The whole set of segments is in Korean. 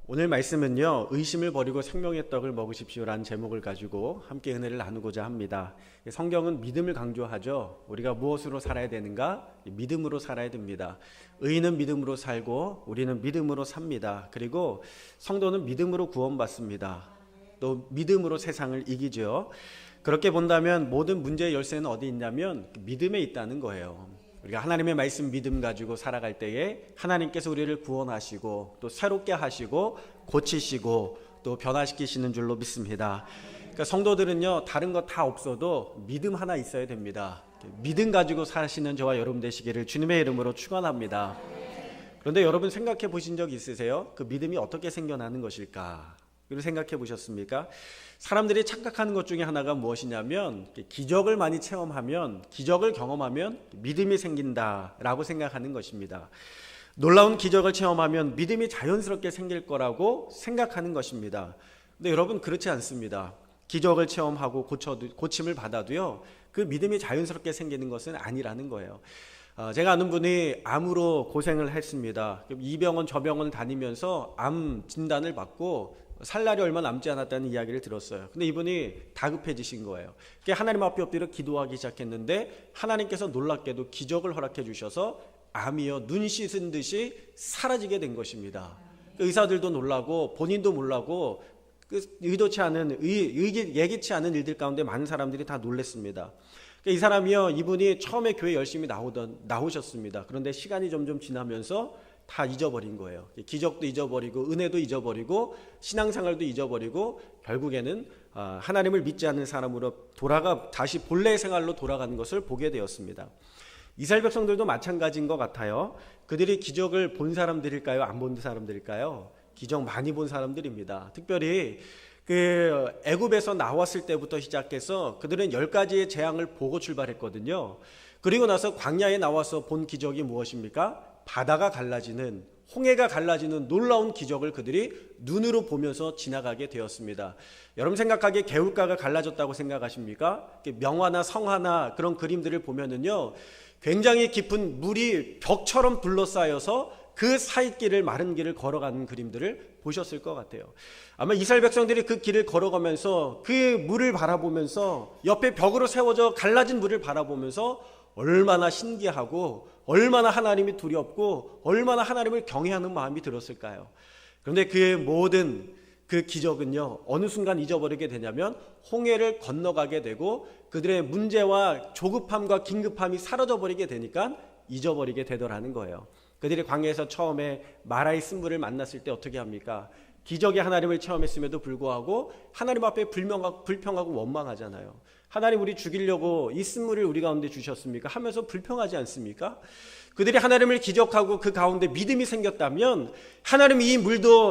오늘 말씀은요, 의심을 버리고 생명의 떡을 먹으십시오라는 제목을 가지고 함께 은혜를 나누고자 합니다. 성경은 믿음을 강조하죠. 우리가 무엇으로 살아야 되는가? 믿음으로 살아야 됩니다. 의인은 믿음으로 살고 우리는 믿음으로 삽니다. 그리고 성도는 믿음으로 구원받습니다. 또 믿음으로 세상을 이기죠. 그렇게 본다면 모든 문제의 열쇠는 어디 있냐면 믿음에 있다는 거예요. 우리가 하나님의 말씀 믿음 가지고 살아갈 때에 하나님께서 우리를 구원하시고 또 새롭게 하시고 고치시고 또 변화시키시는 줄로 믿습니다. 그러니까 성도들은요, 다른 거 다 없어도 믿음 하나 있어야 됩니다. 믿음 가지고 사시는 저와 여러분 되시기를 주님의 이름으로 축원합니다. 그런데 여러분 생각해 보신 적 있으세요? 그 믿음이 어떻게 생겨나는 것일까? 그걸 생각해 보셨습니까? 사람들이 착각하는 것 중에 하나가 무엇이냐면 기적을 많이 체험하면, 기적을 경험하면 믿음이 생긴다라고 생각하는 것입니다. 놀라운 기적을 체험하면 믿음이 자연스럽게 생길 거라고 생각하는 것입니다. 근데 여러분 그렇지 않습니다. 기적을 체험하고 고침을 받아도요, 그 믿음이 자연스럽게 생기는 것은 아니라는 거예요. 제가 아는 분이 암으로 고생을 했습니다. 이 병원 저 병원 다니면서 암 진단을 받고 살 날이 얼마 남지 않았다는 이야기를 들었어요. 근데 이분이 다급해지신 거예요. 하나님 앞에 엎드려 기도하기 시작했는데 하나님께서 놀랍게도 기적을 허락해 주셔서 암이요, 눈 씻은 듯이 사라지게 된 것입니다. 의사들도 놀라고 본인도 놀라고 의도치 않은 예기치 않은 일들 가운데 많은 사람들이 다 놀랐습니다. 이 사람이요, 이분이 처음에 교회 열심히 나오셨습니다. 그런데 시간이 점점 지나면서 다 잊어버린 거예요. 기적도 잊어버리고 은혜도 잊어버리고 신앙생활도 잊어버리고 결국에는 하나님을 믿지 않는 사람으로 다시 본래의 생활로 돌아가는 것을 보게 되었습니다. 이스라엘 백성들도 마찬가지인 것 같아요. 그들이 기적을 본 사람들일까요? 안 본 사람들일까요? 기적 많이 본 사람들입니다. 특별히 애굽에서 나왔을 때부터 시작해서 그들은 10가지의 재앙을 보고 출발했거든요. 그리고 나서 광야에 나와서 본 기적이 무엇입니까? 바다가 갈라지는, 홍해가 갈라지는 놀라운 기적을 그들이 눈으로 보면서 지나가게 되었습니다. 여러분 생각하기에 개울가가 갈라졌다고 생각하십니까? 명화나 성화나 그런 그림들을 보면은요, 굉장히 깊은 물이 벽처럼 둘러싸여서 그 사이길을, 마른 길을 걸어가는 그림들을 보셨을 것 같아요. 아마 이스라엘 백성들이 그 길을 걸어가면서 그 물을 바라보면서, 옆에 벽으로 세워져 갈라진 물을 바라보면서 얼마나 신기하고 얼마나 하나님이 두렵고 얼마나 하나님을 경외하는 마음이 들었을까요? 그런데 그 모든 그 기적은요, 어느 순간 잊어버리게 되냐면 홍해를 건너가게 되고 그들의 문제와 조급함과 긴급함이 사라져버리게 되니까 잊어버리게 되더라는 거예요. 그들이 광야에서 처음에 마라의 쓴물을 만났을 때 어떻게 합니까? 기적의 하나님을 체험했음에도 불구하고 하나님 앞에 불평하고 원망하잖아요. 하나님, 우리 죽이려고 이 쓴물을 우리 가운데 주셨습니까? 하면서 불평하지 않습니까? 그들이 하나님을 기적하고 그 가운데 믿음이 생겼다면 하나님이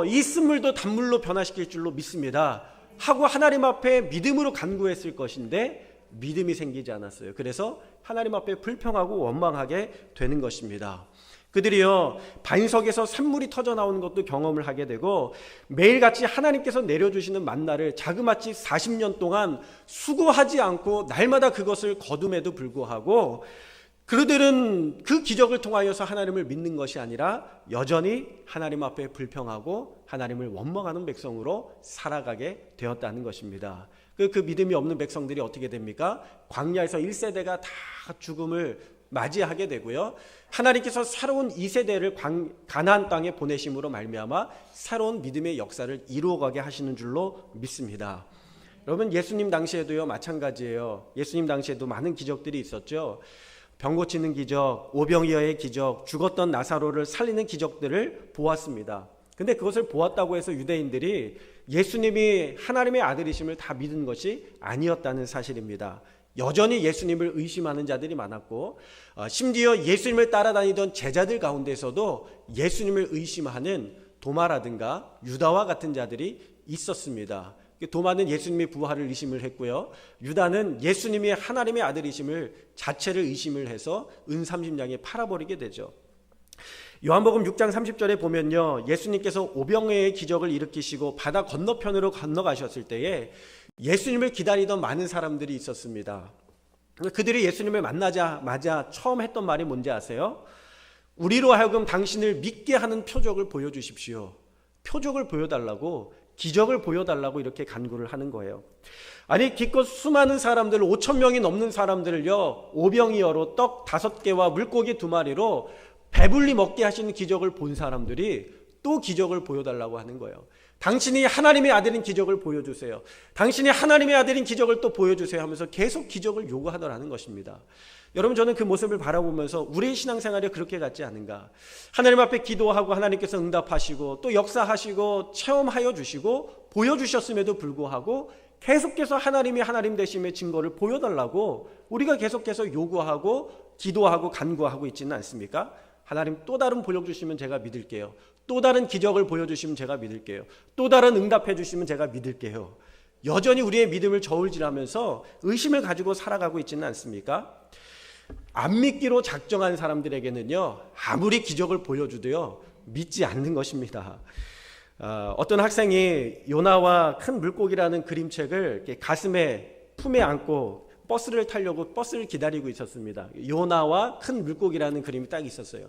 이 쓴물도 단물로 변화시킬 줄로 믿습니다 하고 하나님 앞에 믿음으로 간구했을 것인데 믿음이 생기지 않았어요. 그래서 하나님 앞에 불평하고 원망하게 되는 것입니다. 그들이요, 반석에서 샘물이 터져 나오는 것도 경험을 하게 되고 매일같이 하나님께서 내려주시는 만나를 자그마치 40년 동안 수고하지 않고 날마다 그것을 거둠에도 불구하고 그들은 그 기적을 통하여서 하나님을 믿는 것이 아니라 여전히 하나님 앞에 불평하고 하나님을 원망하는 백성으로 살아가게 되었다는 것입니다. 그 믿음이 없는 백성들이 어떻게 됩니까? 광야에서 1세대가 다 죽음을 맞이하게 되고요, 하나님께서 새로운 2세대를 가나안 땅에 보내심으로 말미암아 새로운 믿음의 역사를 이루어가게 하시는 줄로 믿습니다. 여러분, 예수님 당시에도요 마찬가지예요. 예수님 당시에도 많은 기적들이 있었죠. 병 고치는 기적, 오병이어의 기적, 죽었던 나사로를 살리는 기적들을 보았습니다. 근데 그것을 보았다고 해서 유대인들이 예수님이 하나님의 아들이심을 다 믿은 것이 아니었다는 사실입니다. 여전히 예수님을 의심하는 자들이 많았고 심지어 예수님을 따라다니던 제자들 가운데서도 예수님을 의심하는 도마라든가 유다와 같은 자들이 있었습니다. 도마는 예수님의 부활을 의심을 했고요, 유다는 예수님이 하나님의 아들이심을 자체를 의심을 해서 은30냥에 팔아버리게 되죠. 요한복음 6장 30절에 보면요, 예수님께서 오병이어의 기적을 일으키시고 바다 건너편으로 건너가셨을 때에 예수님을 기다리던 많은 사람들이 있었습니다. 그들이 예수님을 만나자마자 처음 했던 말이 뭔지 아세요? 우리로 하여금 당신을 믿게 하는 표적을 보여주십시오. 표적을 보여달라고, 기적을 보여달라고 이렇게 간구를 하는 거예요. 아니 기껏 수많은 사람들 5천 명이 넘는 사람들을요 오병이어로 떡 5개와 물고기 2마리로 배불리 먹게 하시는 기적을 본 사람들이 또 기적을 보여달라고 하는 거예요. 당신이 하나님의 아들인 기적을 보여주세요. 당신이 하나님의 아들인 기적을 또 보여주세요 하면서 계속 기적을 요구하더라는 것입니다. 여러분, 저는 그 모습을 바라보면서 우리의 신앙생활이 그렇게 같지 않은가. 하나님 앞에 기도하고 하나님께서 응답하시고 또 역사하시고 체험하여 주시고 보여주셨음에도 불구하고 계속해서 하나님이 하나님 되심의 증거를 보여달라고 우리가 계속해서 요구하고 기도하고 간구하고 있지는 않습니까? 하나님 또 다른 보여주시면 제가 믿을게요. 또 다른 기적을 보여주시면 제가 믿을게요. 또 다른 응답해 주시면 제가 믿을게요. 여전히 우리의 믿음을 저울질하면서 의심을 가지고 살아가고 있지는 않습니까? 안 믿기로 작정한 사람들에게는요 아무리 기적을 보여주도요 믿지 않는 것입니다. 어떤 학생이 요나와 큰 물고기라는 그림책을 이렇게 가슴에 품에 안고 버스를 타려고 버스를 기다리고 있었습니다. 요나와 큰 물고기라는 그림이 딱 있었어요.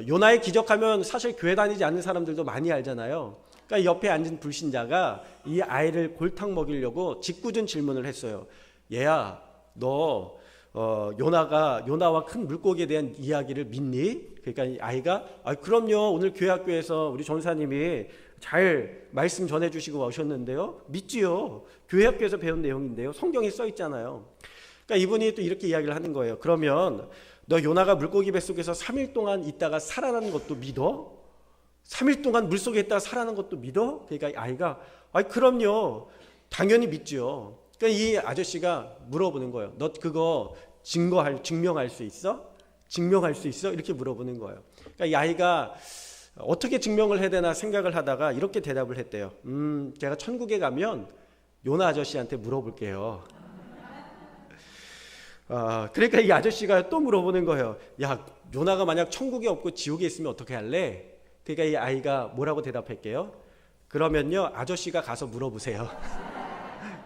요나의 기적하면 사실 교회 다니지 않는 사람들도 많이 알잖아요. 그러니까 옆에 앉은 불신자가 이 아이를 골탕 먹이려고 짓궂은 질문을 했어요. 얘야, 너 요나와 큰 물고기에 대한 이야기를 믿니? 그러니까 이 아이가 그럼요. 오늘 교회 학교에서 우리 전사님이 잘 말씀 전해주시고 오셨는데요. 믿지요. 교회 학교에서 배운 내용인데요. 성경에 써 있잖아요. 그러니까 이분이 또 이렇게 이야기를 하는 거예요. 그러면 너 요나가 물고기 뱃속에서 3일 동안 있다가 살아난 것도 믿어? 3일 동안 물속에 있다가 살아난 것도 믿어? 그러니까 아이가 그럼요. 당연히 믿지요. 그러니까 이 아저씨가 물어보는 거예요. 너 그거 증명할 수 있어? 증명할 수 있어? 이렇게 물어보는 거예요. 그러니까 이 아이가 어떻게 증명을 해야 되나 생각을 하다가 이렇게 대답을 했대요. 제가 천국에 가면 요나 아저씨한테 물어볼게요. 그러니까 이 아저씨가 또 물어보는 거예요. 야, 요나가 만약 천국에 없고 지옥에 있으면 어떻게 할래? 그러니까 이 아이가 뭐라고 대답할게요? 그러면요 아저씨가 가서 물어보세요.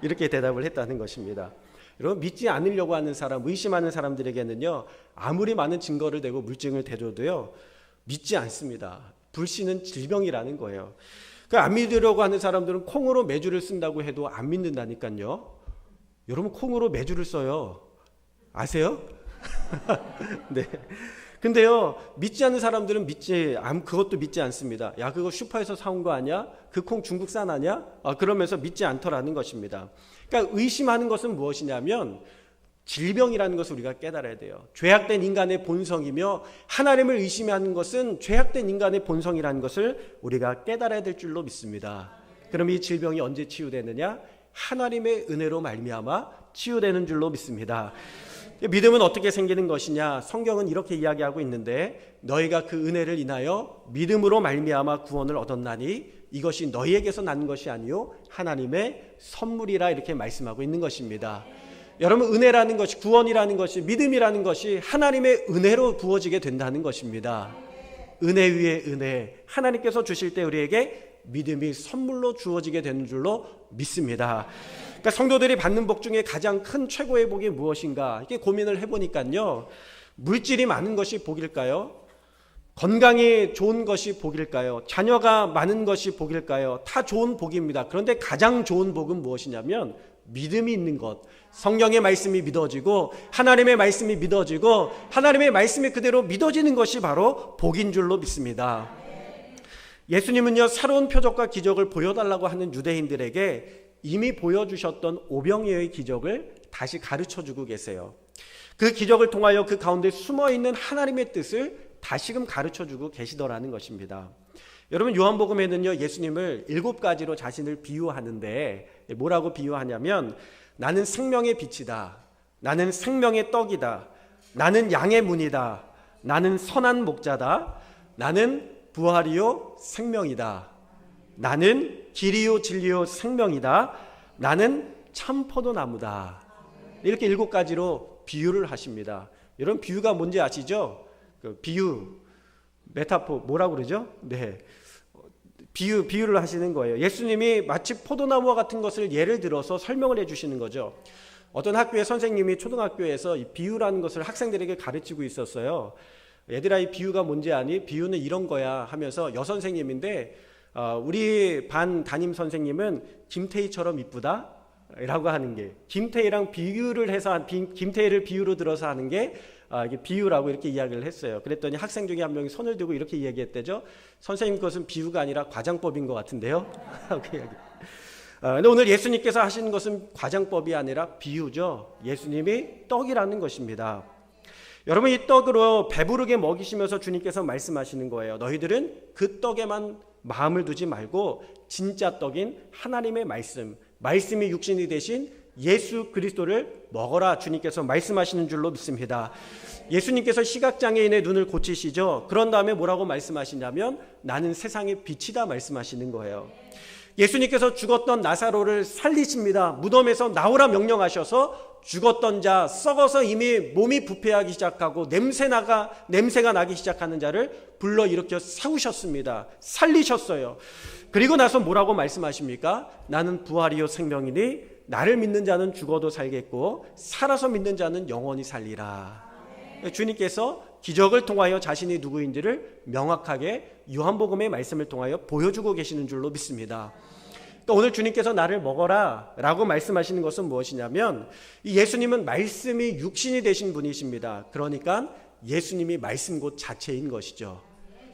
이렇게 대답을 했다는 것입니다. 여러분, 믿지 않으려고 하는 사람, 의심하는 사람들에게는요 아무리 많은 증거를 대고 물증을 대줘도요 믿지 않습니다. 불신은 질병이라는 거예요. 안 믿으려고 하는 사람들은 콩으로 매주를 쓴다고 해도 안 믿는다니까요. 여러분, 콩으로 매주를 써요. 아세요? 네. 근데요 믿지 않는 사람들은 그것도 믿지 않습니다. 야, 그거 슈퍼에서 사온 거 아니야? 그 콩 중국산 아니야? 그러면서 믿지 않더라는 것입니다. 그러니까 의심하는 것은 무엇이냐면 질병이라는 것을 우리가 깨달아야 돼요. 죄악된 인간의 본성이며 하나님을 의심하는 것은 죄악된 인간의 본성이라는 것을 우리가 깨달아야 될 줄로 믿습니다. 그럼 이 질병이 언제 치유되느냐? 하나님의 은혜로 말미암아 치유되는 줄로 믿습니다. 믿음은 어떻게 생기는 것이냐? 성경은 이렇게 이야기하고 있는데 너희가 그 은혜를 인하여 믿음으로 말미암아 구원을 얻었나니 이것이 너희에게서 난 것이 아니요 하나님의 선물이라 이렇게 말씀하고 있는 것입니다. 여러분, 은혜라는 것이, 구원이라는 것이, 믿음이라는 것이 하나님의 은혜로 부어지게 된다는 것입니다. 은혜 위에 은혜, 하나님께서 주실 때 우리에게 믿음이 선물로 주어지게 되는 줄로 믿습니다. 그러니까 성도들이 받는 복 중에 가장 큰 최고의 복이 무엇인가 이렇게 고민을 해보니까요, 물질이 많은 것이 복일까요? 건강이 좋은 것이 복일까요? 자녀가 많은 것이 복일까요? 다 좋은 복입니다. 그런데 가장 좋은 복은 무엇이냐면 믿음이 있는 것, 성경의 말씀이 믿어지고 하나님의 말씀이 믿어지고 하나님의 말씀이 그대로 믿어지는 것이 바로 복인 줄로 믿습니다. 예수님은요 새로운 표적과 기적을 보여달라고 하는 유대인들에게 이미 보여주셨던 오병이어의 기적을 다시 가르쳐주고 계세요. 그 기적을 통하여 그 가운데 숨어있는 하나님의 뜻을 다시금 가르쳐주고 계시더라는 것입니다. 여러분, 요한복음에는요 예수님을 7가지로 자신을 비유하는데 뭐라고 비유하냐면 나는 생명의 빛이다, 나는 생명의 떡이다, 나는 양의 문이다, 나는 선한 목자다, 나는 부활이요 생명이다, 나는 길이요 진리요 생명이다, 나는 참 포도나무다. 이렇게 7가지로 비유를 하십니다. 여러분, 비유가 뭔지 아시죠? 그 비유, 메타포 뭐라고 그러죠? 네, 비유를 하시는 거예요. 예수님이 마치 포도나무와 같은 것을 예를 들어서 설명을 해주시는 거죠. 어떤 학교의 선생님이 초등학교에서 이 비유라는 것을 학생들에게 가르치고 있었어요. 얘들아, 이 비유가 뭔지 아니? 비유는 이런 거야 하면서 여선생님인데 우리 반 담임 선생님은 김태희처럼 이쁘다 라고 하는 게, 김태희랑 비유를 해서 김태희를 비유로 들어서 하는 게 이게 비유라고 이렇게 이야기를 했어요. 그랬더니 학생 중에 한 명이 손을 들고 이렇게 이야기했대죠. 선생님 그것은 비유가 아니라 과장법인 것 같은데요. 근데 오늘 예수님께서 하시는 것은 과장법이 아니라 비유죠. 예수님이 떡이라는 것입니다. 여러분, 이 떡으로 배부르게 먹이시면서 주님께서 말씀하시는 거예요. 너희들은 그 떡에만 마음을 두지 말고 진짜 떡인 하나님의 말씀이 육신이 되신 예수 그리스도를 먹어라, 주님께서 말씀하시는 줄로 믿습니다. 예수님께서 시각장애인의 눈을 고치시죠. 그런 다음에 뭐라고 말씀하시냐면 나는 세상의 빛이다 말씀하시는 거예요. 예수님께서 죽었던 나사로를 살리십니다. 무덤에서 나오라 명령하셔서 죽었던 자, 썩어서 이미 몸이 부패하기 시작하고 냄새가 나기 시작하는 자를 불러일으켜 세우셨습니다. 살리셨어요. 그리고 나서 뭐라고 말씀하십니까? 나는 부활이요 생명이니 나를 믿는 자는 죽어도 살겠고 살아서 믿는 자는 영원히 살리라. 주님께서 기적을 통하여 자신이 누구인지를 명확하게 요한복음의 말씀을 통하여 보여주고 계시는 줄로 믿습니다. 또 오늘 주님께서 나를 먹어라 라고 말씀하시는 것은 무엇이냐면, 이 예수님은 말씀이 육신이 되신 분이십니다. 그러니까 예수님이 말씀 곧 자체인 것이죠.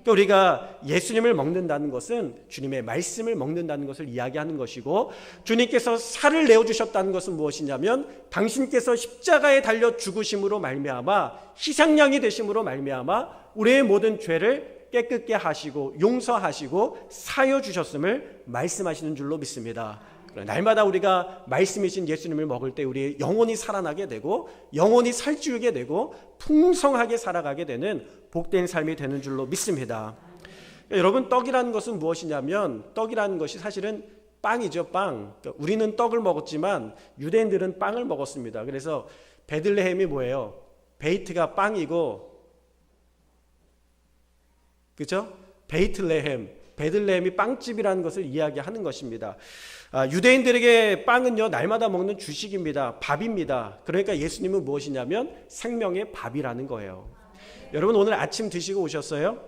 또 우리가 예수님을 먹는다는 것은 주님의 말씀을 먹는다는 것을 이야기하는 것이고, 주님께서 살을 내어주셨다는 것은 무엇이냐면 당신께서 십자가에 달려 죽으심으로 말미암아 희생양이 되심으로 말미암아 우리의 모든 죄를 깨끗게 하시고 용서하시고 사여 주셨음을 말씀하시는 줄로 믿습니다. 날마다 우리가 말씀이신 예수님을 먹을 때 우리 영혼이 살아나게 되고 영혼이 살찌우게 되고 풍성하게 살아가게 되는 복된 삶이 되는 줄로 믿습니다. 여러분, 떡이라는 것은 무엇이냐면, 떡이라는 것이 사실은 빵이죠. 빵. 우리는 떡을 먹었지만 유대인들은 빵을 먹었습니다. 그래서 베들레헴이 뭐예요? 베이트가 빵이고, 그렇죠? 베들레헴이 빵집이라는 것을 이야기하는 것입니다. 유대인들에게 빵은요, 날마다 먹는 주식입니다. 밥입니다. 그러니까 예수님은 무엇이냐면 생명의 밥이라는 거예요. 여러분, 오늘 아침 드시고 오셨어요?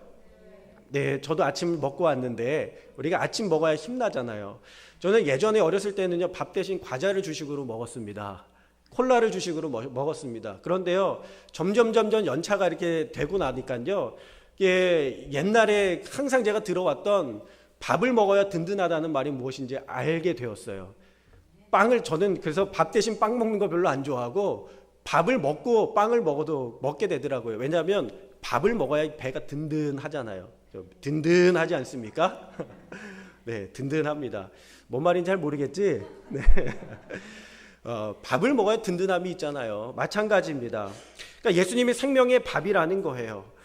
네, 저도 아침 먹고 왔는데 우리가 아침 먹어야 힘나잖아요. 저는 예전에 어렸을 때는요, 밥 대신 과자를 주식으로 먹었습니다. 콜라를 주식으로 먹었습니다. 그런데요, 점점 연차가 이렇게 되고 나니까요, 옛날에 항상 제가 들어왔던 밥을 먹어야 든든하다는 말이 무엇인지 알게 되었어요. 저는 그래서 밥 대신 빵 먹는 거 별로 안 좋아하고 밥을 먹고 빵을 먹어도 먹게 되더라고요. 왜냐하면 밥을 먹어야 배가 든든하잖아요. 든든하지 않습니까? 네, 든든합니다. 뭔 말인지 잘 모르겠지? 네. 밥을 먹어야 든든함이 있잖아요. 마찬가지입니다. 그러니까 예수님이 생명의 밥이라는 거예요.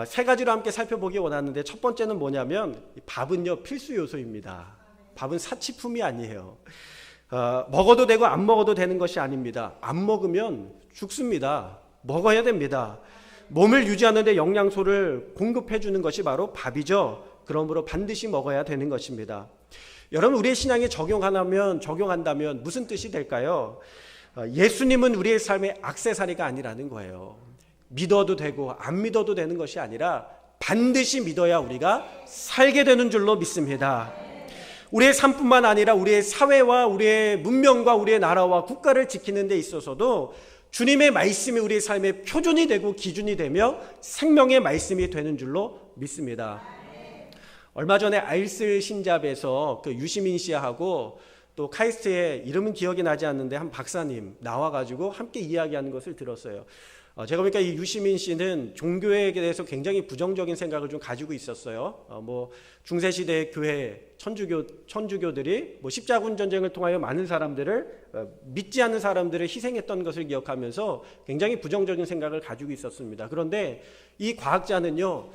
세 가지로 함께 살펴보기 원하는데, 첫 번째는 뭐냐면 밥은요, 필수 요소입니다. 밥은 사치품이 아니에요. 먹어도 되고 안 먹어도 되는 것이 아닙니다. 안 먹으면 죽습니다. 먹어야 됩니다. 몸을 유지하는 데 영양소를 공급해 주는 것이 바로 밥이죠. 그러므로 반드시 먹어야 되는 것입니다. 여러분, 우리의 신앙에 적용한다면 무슨 뜻이 될까요? 예수님은 우리의 삶의 액세서리가 아니라는 거예요. 믿어도 되고 안 믿어도 되는 것이 아니라 반드시 믿어야 우리가 살게 되는 줄로 믿습니다. 우리의 삶뿐만 아니라 우리의 사회와 우리의 문명과 우리의 나라와 국가를 지키는 데 있어서도 주님의 말씀이 우리의 삶의 표준이 되고 기준이 되며 생명의 말씀이 되는 줄로 믿습니다. 얼마 전에 알쓸 신잡에서 그 유시민 씨하고 또 카이스트의 이름은 기억이 나지 않는데 한 박사님 나와가지고 함께 이야기하는 것을 들었어요. 제가 보니까 이 유시민 씨는 종교에 대해서 굉장히 부정적인 생각을 좀 가지고 있었어요. 중세시대의 교회, 천주교들이 십자군 전쟁을 통하여 많은 사람들을, 믿지 않는 사람들을 희생했던 것을 기억하면서 굉장히 부정적인 생각을 가지고 있었습니다. 그런데 이 과학자는요,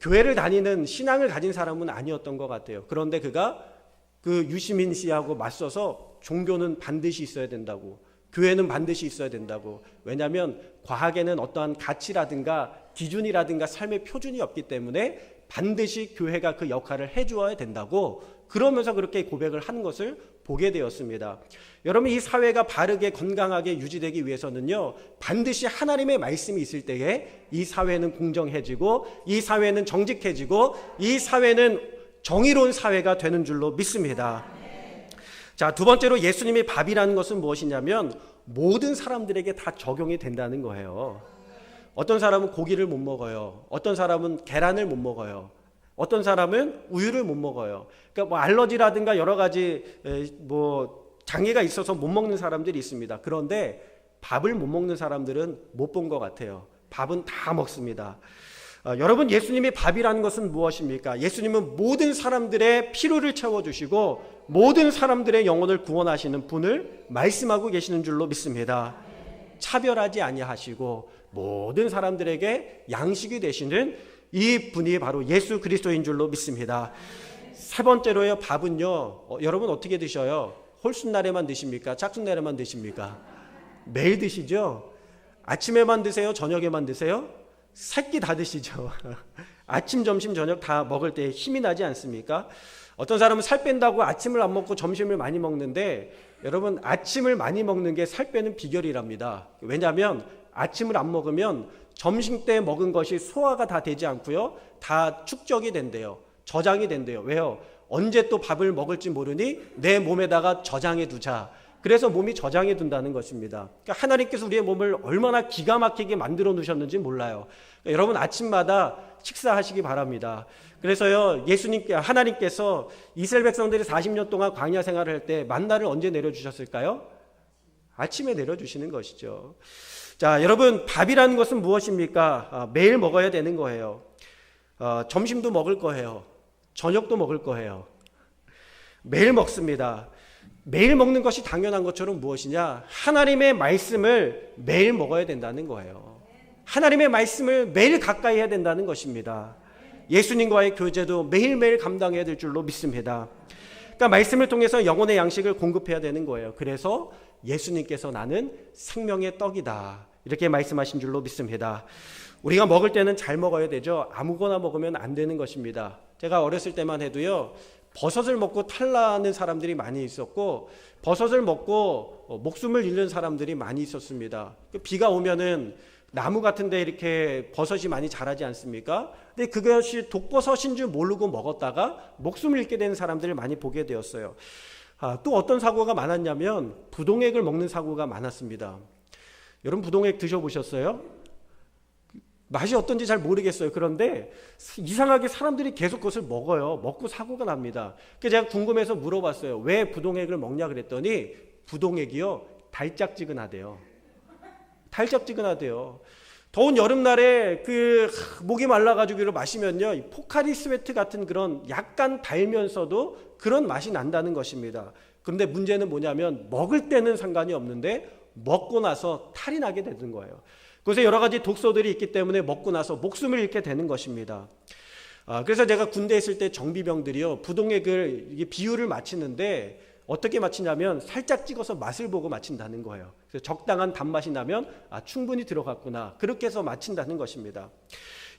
교회를 다니는 신앙을 가진 사람은 아니었던 것 같아요. 그런데 그가 그 유시민 씨하고 맞서서 종교는 반드시 있어야 된다고, 교회는 반드시 있어야 된다고. 왜냐하면 과학에는 어떠한 가치라든가 기준이라든가 삶의 표준이 없기 때문에 반드시 교회가 그 역할을 해주어야 된다고, 그러면서 그렇게 고백을 하는 것을 보게 되었습니다. 여러분, 이 사회가 바르게 건강하게 유지되기 위해서는요, 반드시 하나님의 말씀이 있을 때에 이 사회는 공정해지고 이 사회는 정직해지고 이 사회는 정의로운 사회가 되는 줄로 믿습니다. 자, 두 번째로 예수님이 밥이라는 것은 무엇이냐면 모든 사람들에게 다 적용이 된다는 거예요. 어떤 사람은 고기를 못 먹어요. 어떤 사람은 계란을 못 먹어요. 어떤 사람은 우유를 못 먹어요. 그러니까 뭐 알러지라든가 여러 가지 장애가 있어서 못 먹는 사람들이 있습니다. 그런데 밥을 못 먹는 사람들은 못 본 것 같아요. 밥은 다 먹습니다. 여러분, 예수님이 밥이라는 것은 무엇입니까? 예수님은 모든 사람들의 필요를 채워주시고 모든 사람들의 영혼을 구원하시는 분을 말씀하고 계시는 줄로 믿습니다. 차별하지 아니하시고 모든 사람들에게 양식이 되시는 이 분이 바로 예수 그리스도인 줄로 믿습니다. 세 번째로요, 밥은요, 여러분 어떻게 드셔요? 홀순날에만 드십니까? 짝순날에만 드십니까? 매일 드시죠? 아침에만 드세요? 저녁에만 드세요? 새끼 다 드시죠? 아침, 점심, 저녁 다 먹을 때 힘이 나지 않습니까? 어떤 사람은 살 뺀다고 아침을 안 먹고 점심을 많이 먹는데 여러분, 아침을 많이 먹는 게 살 빼는 비결이랍니다. 왜냐하면 아침을 안 먹으면 점심 때 먹은 것이 소화가 다 되지 않고요, 다 축적이 된대요. 저장이 된대요. 왜요? 언제 또 밥을 먹을지 모르니 내 몸에다가 저장해 두자. 그래서 몸이 저장해 둔다는 것입니다. 그러니까 하나님께서 우리의 몸을 얼마나 기가 막히게 만들어 놓으셨는지 몰라요. 그러니까 여러분, 아침마다 식사하시기 바랍니다. 그래서요, 하나님께서 이스라엘 백성들이 40년 동안 광야 생활을 할 때 만나를 언제 내려주셨을까요? 아침에 내려주시는 것이죠. 자, 여러분, 밥이라는 것은 무엇입니까? 매일 먹어야 되는 거예요. 점심도 먹을 거예요. 저녁도 먹을 거예요. 매일 먹습니다. 매일 먹는 것이 당연한 것처럼 무엇이냐? 하나님의 말씀을 매일 먹어야 된다는 거예요. 하나님의 말씀을 매일 가까이 해야 된다는 것입니다. 예수님과의 교제도 매일매일 감당해야 될 줄로 믿습니다. 그러니까 말씀을 통해서 영혼의 양식을 공급해야 되는 거예요. 그래서 예수님께서 나는 생명의 떡이다, 이렇게 말씀하신 줄로 믿습니다. 우리가 먹을 때는 잘 먹어야 되죠. 아무거나 먹으면 안 되는 것입니다. 제가 어렸을 때만 해도요, 버섯을 먹고 탈나는 사람들이 많이 있었고 버섯을 먹고 목숨을 잃는 사람들이 많이 있었습니다. 비가 오면은 나무 같은 데 이렇게 버섯이 많이 자라지 않습니까? 근데 그것이 독버섯인 줄 모르고 먹었다가 목숨을 잃게 되는 사람들을 많이 보게 되었어요. 또 어떤 사고가 많았냐면 부동액을 먹는 사고가 많았습니다. 여러분, 부동액 드셔보셨어요? 맛이 어떤지 잘 모르겠어요. 그런데 이상하게 사람들이 계속 그것을 먹어요. 먹고 사고가 납니다. 그래서 제가 궁금해서 물어봤어요. 왜 부동액을 먹냐 그랬더니 부동액이요, 달짝지근하대요. 달짝지근하대요. 더운 여름날에 목이 말라가지고 이걸 마시면요, 포카리 스웨트 같은 그런 약간 달면서도 그런 맛이 난다는 것입니다. 그런데 문제는 뭐냐면 먹을 때는 상관이 없는데 먹고 나서 탈이 나게 되는 거예요. 그것에 여러 가지 독소들이 있기 때문에 먹고 나서 목숨을 잃게 되는 것입니다. 그래서 제가 군대에 있을 때 정비병들이요, 부동액을 비율을 맞히는데 어떻게 맞히냐면 살짝 찍어서 맛을 보고 맞힌다는 거예요. 그래서 적당한 단맛이 나면 충분히 들어갔구나, 그렇게 해서 맞힌다는 것입니다.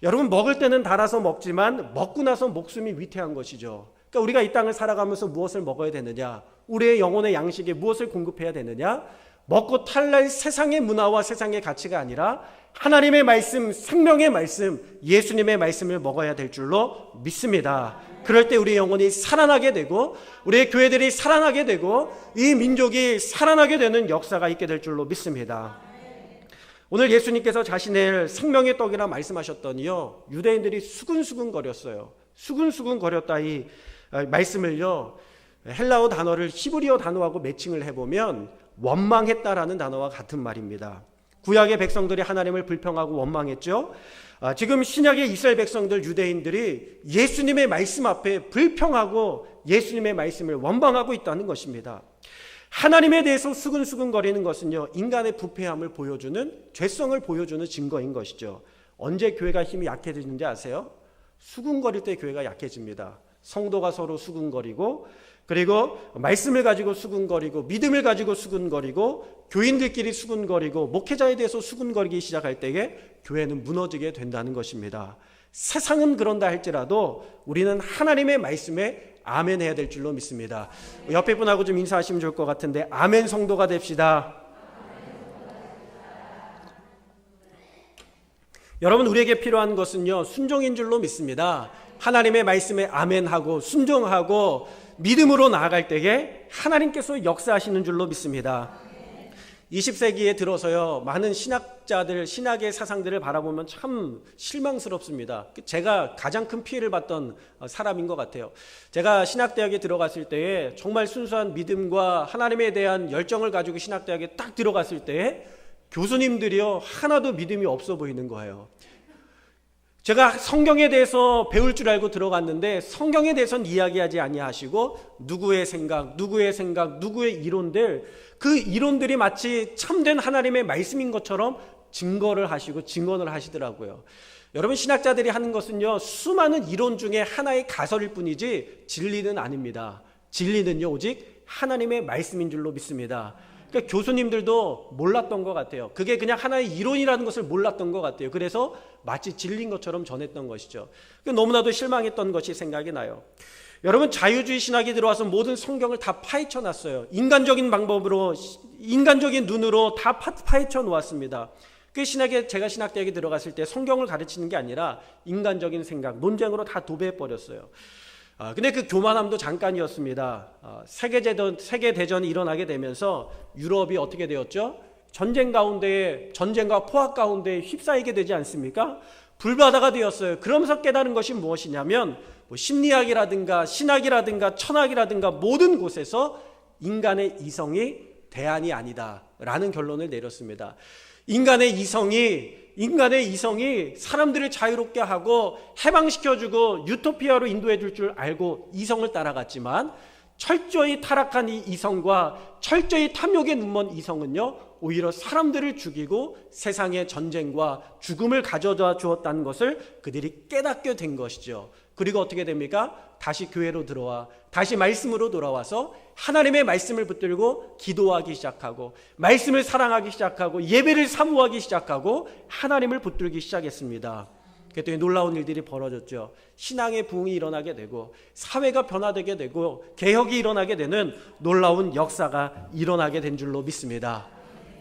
여러분, 먹을 때는 달아서 먹지만 먹고 나서 목숨이 위태한 것이죠. 그러니까 우리가 이 땅을 살아가면서 무엇을 먹어야 되느냐, 우리의 영혼의 양식에 무엇을 공급해야 되느냐, 먹고 탈날 세상의 문화와 세상의 가치가 아니라 하나님의 말씀, 생명의 말씀, 예수님의 말씀을 먹어야 될 줄로 믿습니다. 그럴 때 우리 영혼이 살아나게 되고 우리의 교회들이 살아나게 되고 이 민족이 살아나게 되는 역사가 있게 될 줄로 믿습니다. 오늘 예수님께서 자신을 생명의 떡이라 말씀하셨더니요, 유대인들이 수근수근 거렸어요. 수근수근 거렸다, 이 말씀을요, 헬라어 단어를 히브리어 단어하고 매칭을 해보면 원망했다라는 단어와 같은 말입니다. 구약의 백성들이 하나님을 불평하고 원망했죠. 지금 신약의 이스라엘 백성들, 유대인들이 예수님의 말씀 앞에 불평하고 예수님의 말씀을 원망하고 있다는 것입니다. 하나님에 대해서 수근수근거리는 것은요, 인간의 부패함을 보여주는, 죄성을 보여주는 증거인 것이죠. 언제 교회가 힘이 약해지는지 아세요? 수근거릴 때 교회가 약해집니다. 성도가 서로 수근거리고, 그리고 말씀을 가지고 수근거리고, 믿음을 가지고 수근거리고, 교인들끼리 수근거리고, 목회자에 대해서 수근거리기 시작할 때에 교회는 무너지게 된다는 것입니다. 세상은 그런다 할지라도 우리는 하나님의 말씀에 아멘 해야 될 줄로 믿습니다. 옆에 분하고 좀 인사하시면 좋을 것 같은데, 아멘 성도가 됩시다. 여러분, 우리에게 필요한 것은요, 순종인 줄로 믿습니다. 하나님의 말씀에 아멘하고 순종하고 믿음으로 나아갈 때에 하나님께서 역사하시는 줄로 믿습니다. 20세기에 들어서요, 많은 신학자들, 신학의 사상들을 바라보면 참 실망스럽습니다. 제가 가장 큰 피해를 봤던 사람인 것 같아요. 제가 신학대학에 들어갔을 때에 정말 순수한 믿음과 하나님에 대한 열정을 가지고 신학대학에 딱 들어갔을 때에 교수님들이요, 하나도 믿음이 없어 보이는 거예요. 제가 성경에 대해서 배울 줄 알고 들어갔는데 성경에 대해서는 이야기하지 아니하시고 누구의 생각, 누구의 이론들, 그 이론들이 마치 참된 하나님의 말씀인 것처럼 증거를 하시고 증언을 하시더라고요. 여러분, 신학자들이 하는 것은요, 수많은 이론 중에 하나의 가설일 뿐이지 진리는 아닙니다. 진리는요, 오직 하나님의 말씀인 줄로 믿습니다. 그러니까 교수님들도 몰랐던 것 같아요. 그게 그냥 하나의 이론이라는 것을 몰랐던 것 같아요. 그래서 마치 진리인 것처럼 전했던 것이죠. 너무나도 실망했던 것이 생각이 나요. 여러분, 자유주의 신학이 들어와서 모든 성경을 다 파헤쳐 놨어요. 인간적인 방법으로, 인간적인 눈으로 다 파헤쳐 놓았습니다. 그 제가 신학대학에 들어갔을 때 성경을 가르치는 게 아니라 인간적인 생각, 논쟁으로 다 도배해 버렸어요. 근데 그 교만함도 잠깐이었습니다. 세계대전이 일어나게 되면서 유럽이 어떻게 되었죠? 전쟁과 포악 가운데 휩싸이게 되지 않습니까? 불바다가 되었어요. 그러면서 깨달은 것이 무엇이냐면 심리학이라든가 신학이라든가 천학이라든가 모든 곳에서 인간의 이성이 대안이 아니다 라는 결론을 내렸습니다. 인간의 이성이 사람들을 자유롭게 하고 해방시켜주고 유토피아로 인도해 줄 알고 이성을 따라갔지만 철저히 타락한 이 이성과 철저히 탐욕에 눈먼 이성은요, 오히려 사람들을 죽이고 세상의 전쟁과 죽음을 가져다 주었다는 것을 그들이 깨닫게 된 것이죠. 그리고 어떻게 됩니까? 다시 교회로 들어와 다시 말씀으로 돌아와서 하나님의 말씀을 붙들고 기도하기 시작하고 말씀을 사랑하기 시작하고 예배를 사모하기 시작하고 하나님을 붙들기 시작했습니다. 그랬더니 놀라운 일들이 벌어졌죠. 신앙의 부흥이 일어나게 되고 사회가 변화되게 되고 개혁이 일어나게 되는 놀라운 역사가 일어나게 된 줄로 믿습니다.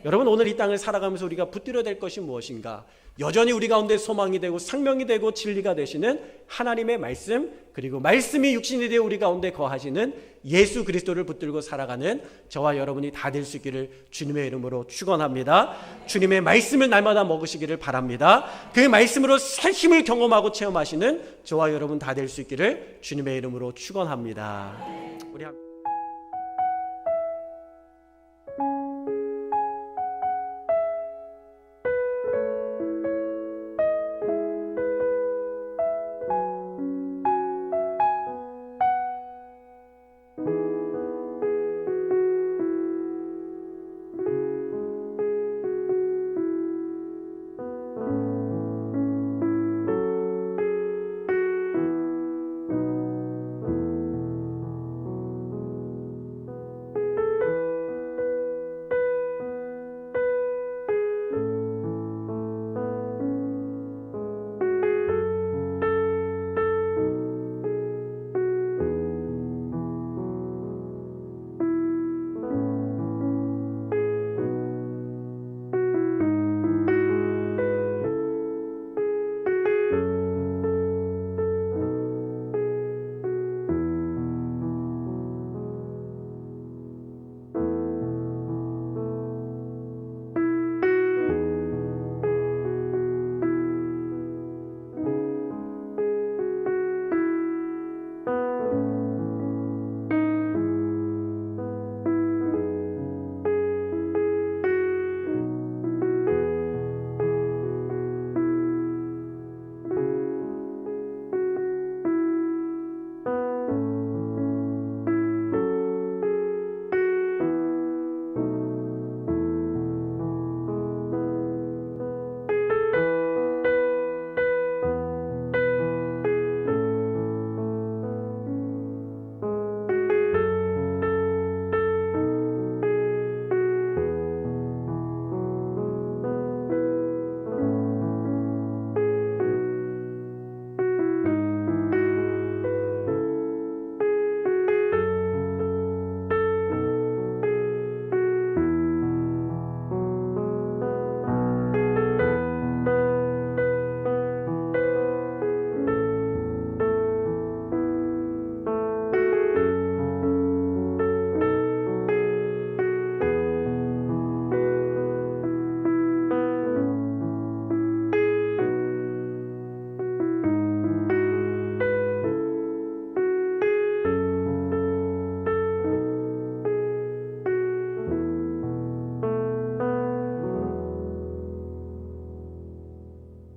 여러분, 오늘 이 땅을 살아가면서 우리가 붙들어야 될 것이 무엇인가? 여전히 우리 가운데 소망이 되고 생명이 되고 진리가 되시는 하나님의 말씀, 그리고 말씀이 육신이 되어 우리 가운데 거하시는 예수 그리스도를 붙들고 살아가는 저와 여러분이 다 될 수 있기를 주님의 이름으로 축원합니다. 주님의 말씀을 날마다 먹으시기를 바랍니다. 그 말씀으로 새 힘을 경험하고 체험하시는 저와 여러분 다 될 수 있기를 주님의 이름으로 축원합니다. 우리